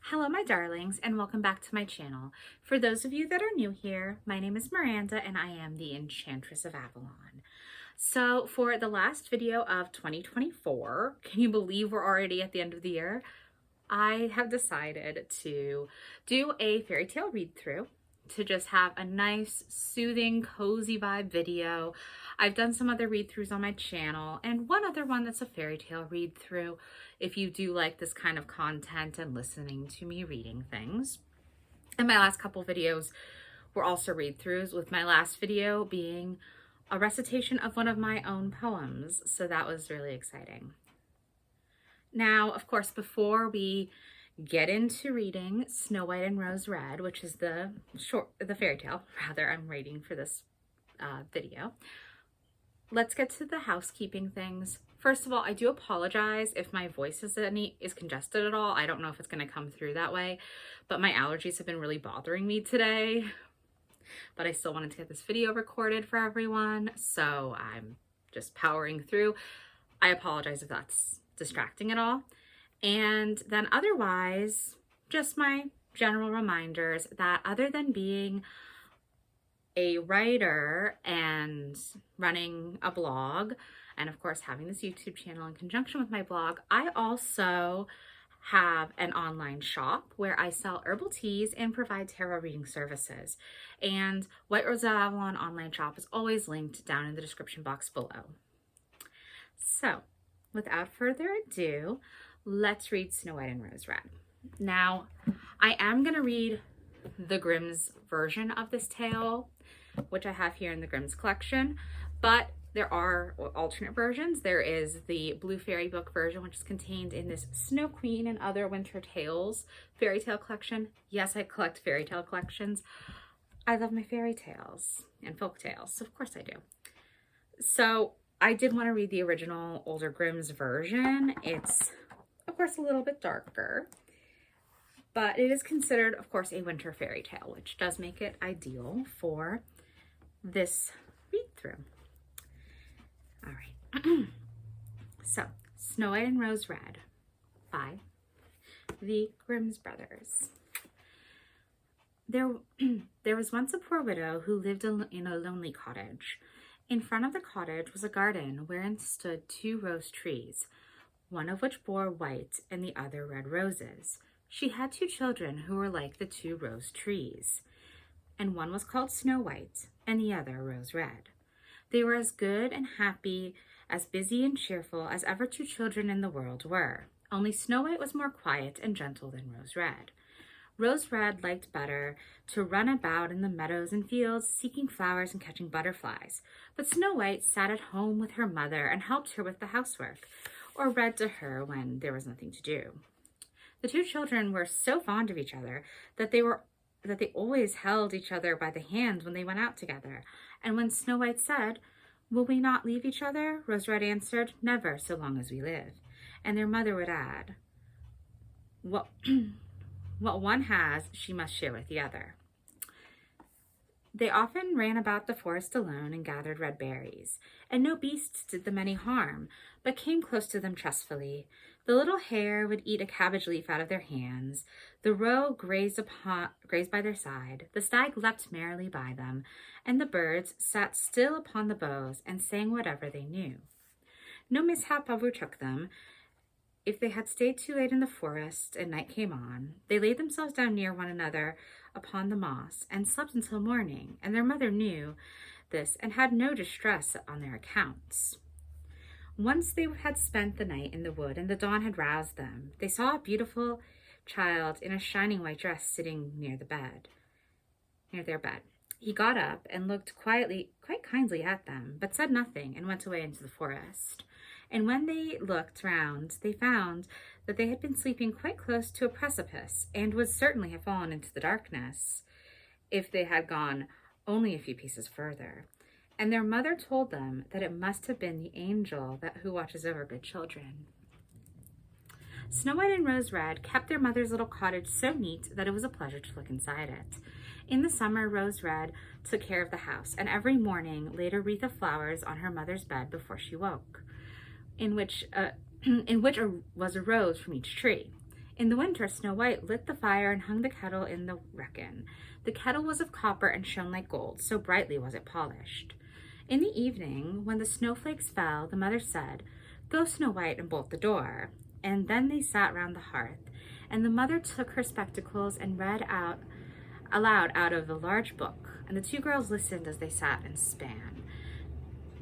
Hello my darlings and welcome back to my channel. For those of you that are new here, my name is Miranda and I am the Enchantress of Avalon. So for the last video of 2024, can you believe we're already at the end of the year? I have decided to do a fairy tale read through to just have a nice, soothing, cozy vibe video. I've done some other read throughs on my channel and one other one that's a fairy tale read through if you do like this kind of content and listening to me reading things. And my last couple videos were also read throughs, with my last video being a recitation of one of my own poems. So that was really exciting. Now, of course, before we get into reading Snow White and Rose Red, which is the fairy tale, rather, I'm reading for this video, let's get to the housekeeping things. First of all, I do apologize if my voice is congested at all. I don't know if it's going to come through that way, but my allergies have been really bothering me today. But I still wanted to get this video recorded for everyone, so I'm just powering through. I apologize if that's distracting at all. And then otherwise, just my general reminders that other than being a writer and running a blog, and of course having this YouTube channel in conjunction with my blog, I also have an online shop where I sell herbal teas and provide tarot reading services. And White Rose Avalon online shop is always linked down in the description box below. So without further ado, let's read Snow White and Rose Red. Now, I am going to read the Grimm's version of this tale, which I have here in the Grimm's collection, but there are alternate versions. There is the Blue Fairy Book version, which is contained in this Snow Queen and Other Winter Tales fairy tale collection. Yes, I collect fairy tale collections. I love my fairy tales and folk tales, so of course I do. So I did want to read the original older Grimm's version. It's, of course, a little bit darker, but it is considered, of course, a winter fairy tale, which does make it ideal for this read through. All right. So, Snow White and Rose Red by the Grimm's brothers. There was once a poor widow who lived in a lonely cottage. In front of the cottage was a garden wherein stood 2 rose trees, one of which bore white and the other red roses. She had 2 children who were like the 2 rose trees, and one was called Snow White and the other Rose Red. They were as good and happy, as busy and cheerful as ever 2 children in the world were. Only Snow White was more quiet and gentle than Rose Red. Rose Red liked better to run about in the meadows and fields, seeking flowers and catching butterflies. But Snow White sat at home with her mother and helped her with the housework, or read to her when there was nothing to do. The 2 children were so fond of each other that they always held each other by the hand when they went out together. And when Snow White said, "Will we not leave each other?" Rose Red answered, "Never, so long as we live." And their mother would add, What one has, she must share with the other. They often ran about the forest alone and gathered red berries, and no beast did them any harm, but came close to them trustfully. The little hare would eat a cabbage leaf out of their hands. The roe grazed by their side. The stag leapt merrily by them, and the birds sat still upon the boughs and sang whatever they knew. No mishap overtook them. If they had stayed too late in the forest and night came on, they laid themselves down near one another upon the moss and slept until morning, and their mother knew this and had no distress on their accounts. Once they had spent the night in the wood and the dawn had roused them, they saw a beautiful child in a shining white dress sitting near their bed. He got up and looked quite kindly at them, but said nothing and went away into the forest. And when they looked round, they found that they had been sleeping quite close to a precipice and would certainly have fallen into the darkness if they had gone only a few paces further. And their mother told them that it must have been the angel who watches over good children. Snow White and Rose Red kept their mother's little cottage so neat that it was a pleasure to look inside it. In the summer, Rose Red took care of the house, and every morning laid a wreath of flowers on her mother's bed before she woke, in which was a rose from each tree. In the winter, Snow White lit the fire and hung the kettle in the reckon. The kettle was of copper and shone like gold, so brightly was it polished. In the evening, when the snowflakes fell, the mother said, "Go, Snow White, and bolt the door." And then they sat round the hearth, and the mother took her spectacles and read out aloud out of a large book, and the two girls listened as they sat and span.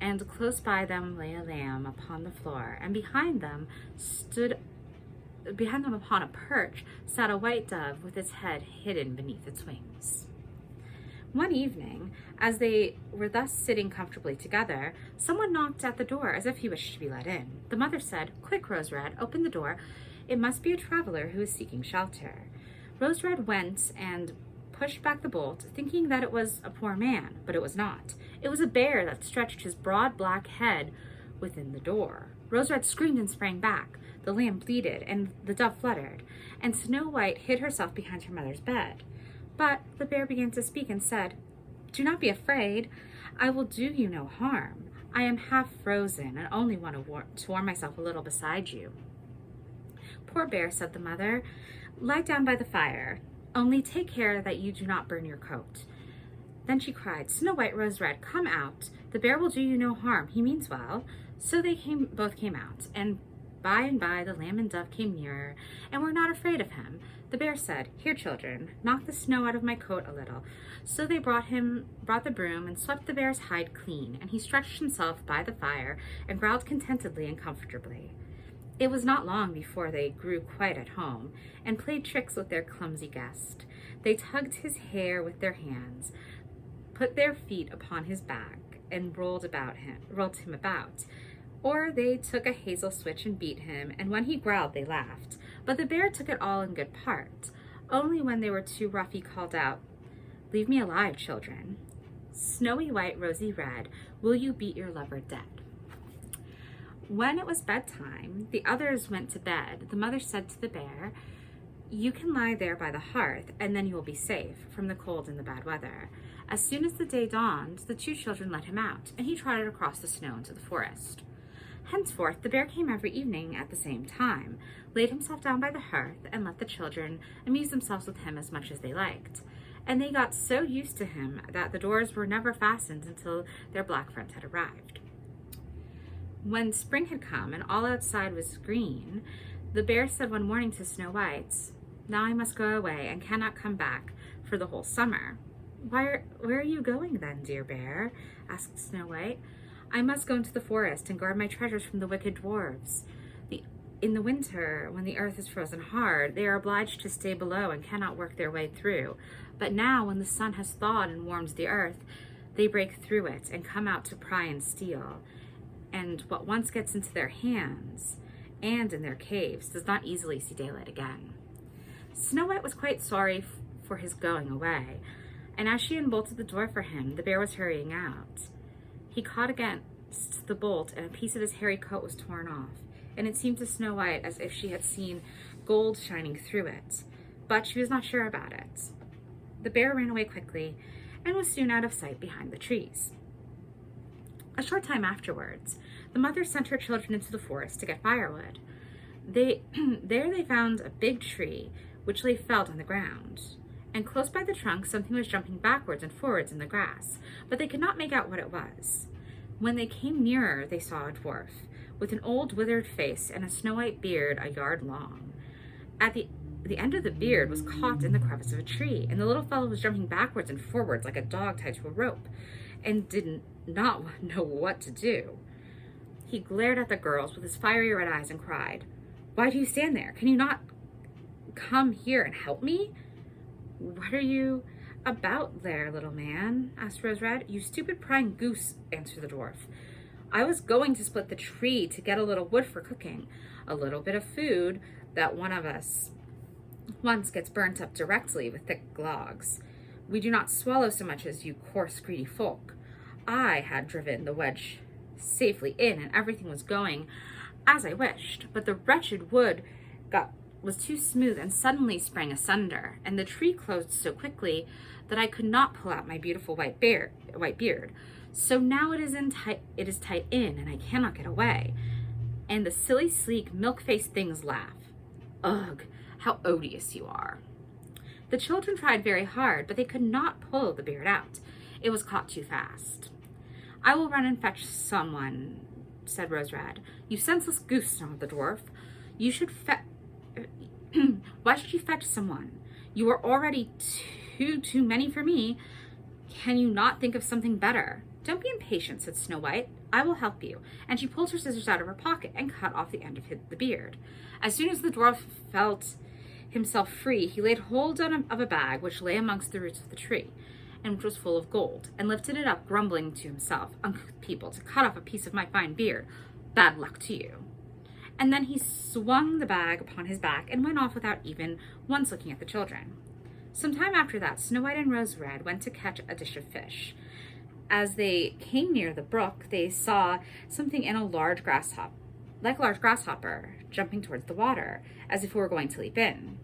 And close by them lay a lamb upon the floor, and behind them upon a perch sat a white dove with its head hidden beneath its wings. One evening, as they were thus sitting comfortably together, someone knocked at the door as if he wished to be let in. The mother said, "Quick, Rose Red, open the door. It must be a traveler who is seeking shelter." Rose Red went and pushed back the bolt, thinking that it was a poor man, but it was not. It was a bear that stretched his broad black head within the door. Rose Red screamed and sprang back. The lamb bleated, and the dove fluttered, and Snow White hid herself behind her mother's bed. But the bear began to speak and said, "Do not be afraid. I will do you no harm. I am half frozen and only want to warm myself a little beside you." "Poor bear," said the mother, "lie down by the fire. Only take care that you do not burn your coat." Then she cried, "Snow White, Rose Red, come out. The bear will do you no harm. He means well." So they both came out, and by the lamb and dove came nearer and were not afraid of him. The bear said, "Here, children, knock the snow out of my coat a little." So they brought the broom and swept the bear's hide clean, and he stretched himself by the fire and growled contentedly and comfortably. It was not long before they grew quite at home and played tricks with their clumsy guest. They tugged his hair with their hands, put their feet upon his back, and rolled him about. Or they took a hazel switch and beat him, and when he growled, they laughed. But the bear took it all in good part. Only when they were too rough, he called out, "Leave me alive, children. Snowy white, rosy red, will you beat your lover dead?" When it was bedtime, the others went to bed. The mother said to the bear, "You can lie there by the hearth, and then you will be safe from the cold and the bad weather." As soon as the day dawned, the two children let him out, and he trotted across the snow into the forest. Henceforth, the bear came every evening at the same time, laid himself down by the hearth, and let the children amuse themselves with him as much as they liked. And they got so used to him that the doors were never fastened until their black friend had arrived. When spring had come and all outside was green, the bear said one morning to Snow White, "Now I must go away and cannot come back for the whole summer." Where are you going then, dear bear?" asked Snow White. "I must go into the forest and guard my treasures from the wicked dwarves. In the winter, when the earth is frozen hard, they are obliged to stay below and cannot work their way through. But now, when the sun has thawed and warms the earth, they break through it and come out to pry and steal. And what once gets into their hands and in their caves does not easily see daylight again." Snow White was quite sorry for his going away, and as she unbolted the door for him, the bear was hurrying out. He caught against the bolt, and a piece of his hairy coat was torn off, and it seemed to Snow White as if she had seen gold shining through it, but she was not sure about it. The bear ran away quickly and was soon out of sight behind the trees. A short time afterwards, the mother sent her children into the forest to get firewood. There they found a big tree, which lay felled on the ground, and close by the trunk something was jumping backwards and forwards in the grass, but they could not make out what it was. When they came nearer, they saw a dwarf, with an old withered face and a snow-white beard a yard long. At the end of the beard was caught in the crevice of a tree, and the little fellow was jumping backwards and forwards like a dog tied to a rope, and did not know what to do. He glared at the girls with his fiery red eyes and cried, "Why do you stand there? Can you not come here and help me?" "What are you about there, little man?" asked Rose Red. "You stupid prying goose," answered the dwarf. "I was going to split the tree to get a little wood for cooking, a little bit of food that one of us once gets burnt up directly with thick logs. We do not swallow so much as you coarse, greedy folk. I had driven the wedge safely in, and everything was going as I wished, but the wretched wood was too smooth and suddenly sprang asunder, and the tree closed so quickly that I could not pull out my beautiful white beard. So now it is tight in, and I cannot get away." And the silly, sleek, milk-faced things laugh. "Ugh, How odious you are." The children tried very hard, but they could not pull the beard out. It was caught too fast. "I will run and fetch someone," said Rose Red. "You senseless goose," snarled the dwarf. "You should Why should you fetch someone? You are already too many for me. Can you not think of something better?" "Don't be impatient," said Snow White. "I will help you." And she pulled her scissors out of her pocket and cut off the end of the beard. As soon as the dwarf felt himself free, he laid hold of a bag which lay amongst the roots of the tree, and which was full of gold, and lifted it up, grumbling to himself, "Uncouth people, to cut off a piece of my fine beard. Bad luck to you." And then he swung the bag upon his back and went off without even once looking at the children. Some time after that, Snow White and Rose Red went to catch a dish of fish. As they came near the brook, they saw something in a large grasshopper, jumping towards the water, as if it were going to leap in.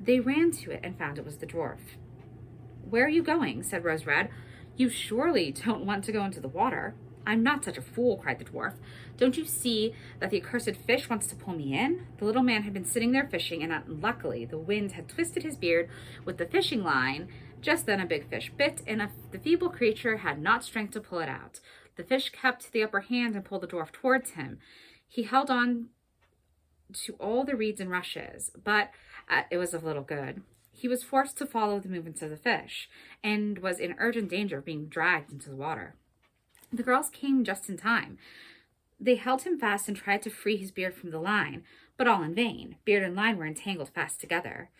They ran to it and found it was the dwarf. "Where are you going?" said Rose Red. "You surely don't want to go into the water." "I'm not such a fool," cried the dwarf. "Don't you see that the accursed fish wants to pull me in?" The little man had been sitting there fishing, and unluckily the wind had twisted his beard with the fishing line. Just then a big fish bit, and the feeble creature had not strength to pull it out. The fish kept the upper hand and pulled the dwarf towards him. He held on to all the reeds and rushes, but it was of little good. He was forced to follow the movements of the fish, and was in urgent danger of being dragged into the water. The girls came just in time. They held him fast and tried to free his beard from the line, but all in vain. Beard and line were entangled fast together.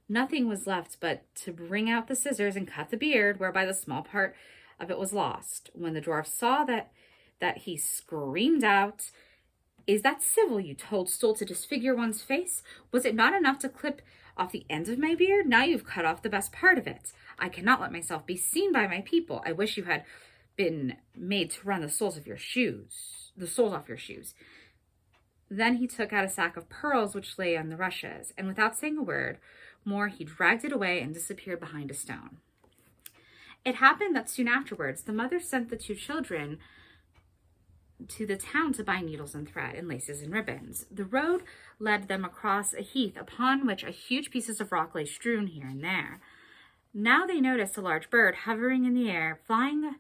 Nothing was left but to bring out the scissors and cut the beard, whereby the small part of it was lost. When the dwarf saw that he screamed out, "Is that civil, you toadstool, to disfigure one's face? Was it not enough to clip off the ends of my beard? Now you've cut off the best part of it. I cannot let myself be seen by my people. I wish you had been made to run the soles off your shoes. Then he took out a sack of pearls which lay on the rushes, and without saying a word more, he dragged it away and disappeared behind a stone. It happened that soon afterwards, the mother sent the two children to the town to buy needles and thread and laces and ribbons. The road led them across a heath upon which huge pieces of rock lay strewn here and there. Now they noticed a large bird hovering in the air, flying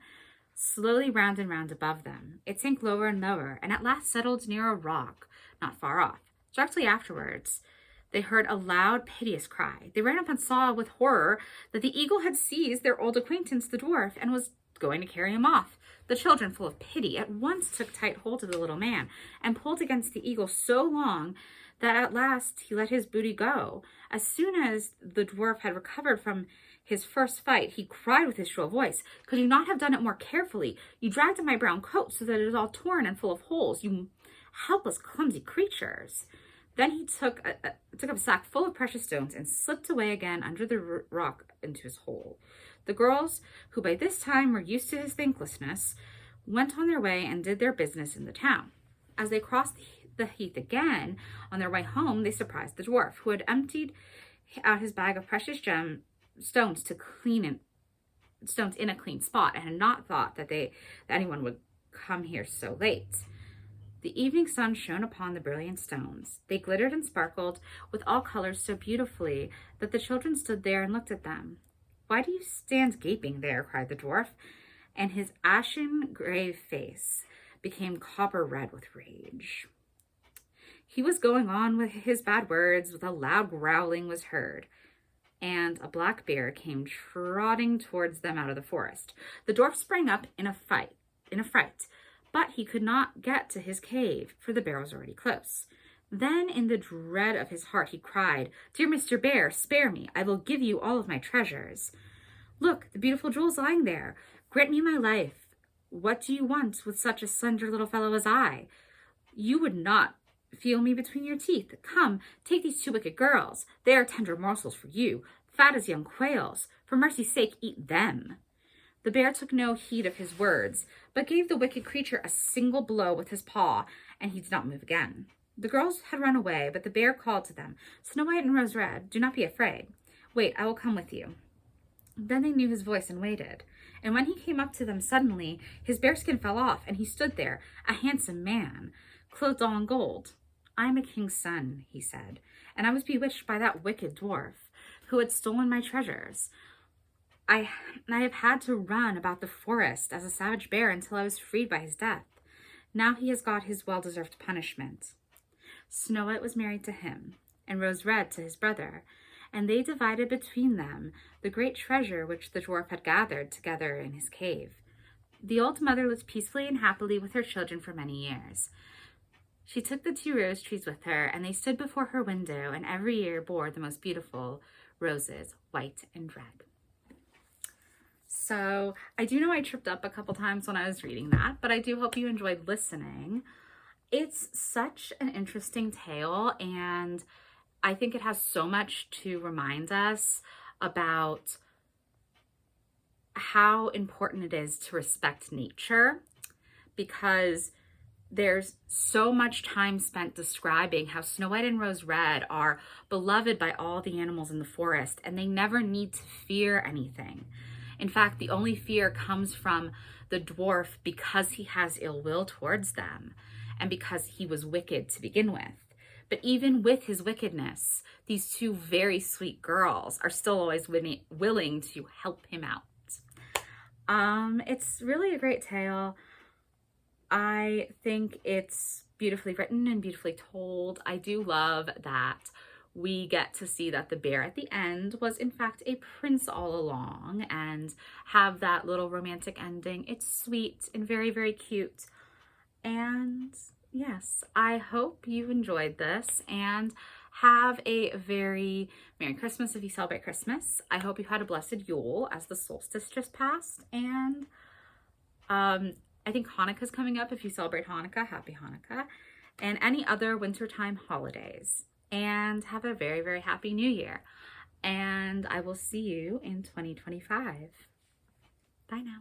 slowly round and round above them. It sank lower and lower, and at last settled near a rock not far off. Directly afterwards, they heard a loud, piteous cry. They ran up and saw with horror that the eagle had seized their old acquaintance, the dwarf, and was going to carry him off. The children, full of pity, at once took tight hold of the little man and pulled against the eagle so long that at last he let his booty go. As soon as the dwarf had recovered from his first fight, he cried with his shrill voice, "Could you not have done it more carefully? You dragged at my brown coat so that it is all torn and full of holes, you helpless, clumsy creatures." Then he took up a sack full of precious stones and slipped away again under the rock into his hole. The girls, who by this time were used to his thanklessness, went on their way and did their business in the town. As they crossed the heath again on their way home, they surprised the dwarf, who had emptied out his bag of precious stones in a clean spot, and had not thought that anyone would come here so late. The evening sun shone upon the brilliant stones. They glittered and sparkled with all colors so beautifully that the children stood there and looked at them. "Why do you stand gaping there?" cried the dwarf, and his ashen gray face became copper red with rage. He was going on with his bad words when a loud growling was heard, and a black bear came trotting towards them out of the forest. The dwarf sprang up in a fright, but he could not get to his cave, for the bear was already close. Then, in the dread of his heart, he cried, "Dear Mr. Bear, spare me. I will give you all of my treasures. Look, the beautiful jewels lying there. Grant me my life. What do you want with such a slender little fellow as I? You would not feel me between your teeth. Come, take these two wicked girls. They are tender morsels for you, fat as young quails. For mercy's sake, eat them." The bear took no heed of his words, but gave the wicked creature a single blow with his paw, and he did not move again. The girls had run away, but the bear called to them, "Snow White and Rose Red, do not be afraid. Wait, I will come with you." Then they knew his voice and waited. And when he came up to them suddenly, his bearskin fell off, and he stood there, a handsome man, clothed all in gold. "I am a king's son," he said, and I was bewitched by that wicked dwarf who had stolen my treasures. I have had to run about the forest as a savage bear until I was freed by his death. Now he has got his well-deserved punishment. Snow White was married to him, and Rose Red to his brother, and they divided between them the great treasure which the dwarf had gathered together in his cave. The old mother lived peacefully and happily with her children for many years. She took the 2 rose trees with her, and they stood before her window, and every year bore the most beautiful roses, white and red. So I do know I tripped up a couple times when I was reading that, but I do hope you enjoyed listening. It's such an interesting tale, and I think it has so much to remind us about how important it is to respect nature, because there's so much time spent describing how Snow White and Rose Red are beloved by all the animals in the forest, and they never need to fear anything. In fact, the only fear comes from the dwarf because he has ill will towards them and because he was wicked to begin with. But even with his wickedness, these 2 very sweet girls are still always willing to help him out. It's really a great tale. I think it's beautifully written and beautifully told. I do love that we get to see that the bear at the end was in fact a prince all along and have that little romantic ending. It's sweet and very, very cute. And yes, I hope you enjoyed this and have a very Merry Christmas if you celebrate Christmas. I hope you had a blessed Yule as the solstice just passed. And I think Hanukkah's coming up. If you celebrate Hanukkah, happy Hanukkah. And any other wintertime holidays. And have a very, very happy new year. And I will see you in 2025. Bye now.